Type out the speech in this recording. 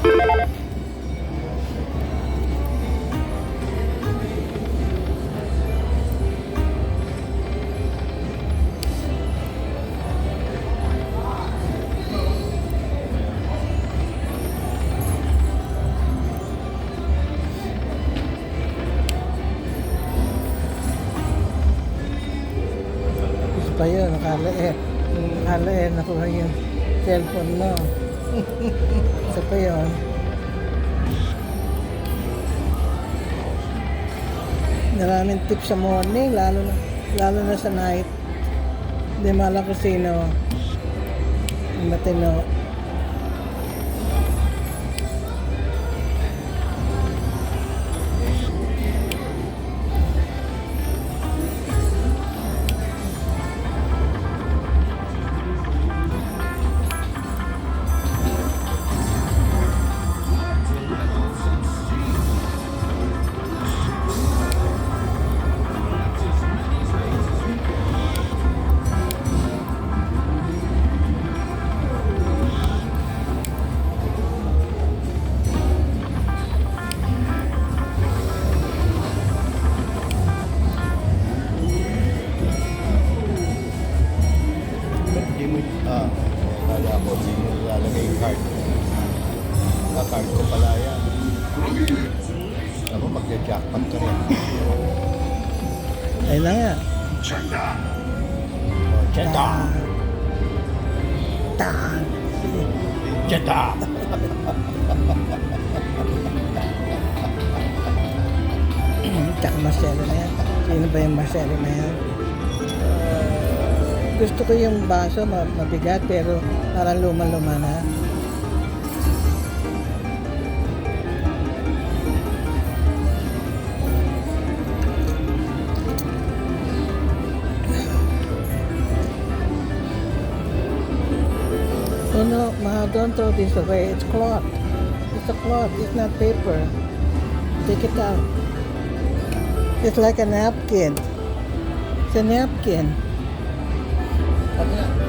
Pa yun, nakala nakuha yung cellphone mo. Isa pa yun. Maraming tips sa morning, lalo na sa night. Hindi malam kung sino yung matino. Kala ko di mo nilalagay yung card. Card ko pala yan. Ako magja-jackpot ka rin. Ayun lang yan. Jetta! Tan! Jetta! Tsaka Marcelo na yan. Sino ba yung Marcelo na yan? Gusto ko yung baso mabigat pero parang luma-luma na. Oh no, Ma, don't throw this away. It's cloth. It's a cloth. It's not paper. Take it out. It's like a napkin. It's a napkin. Ano yan?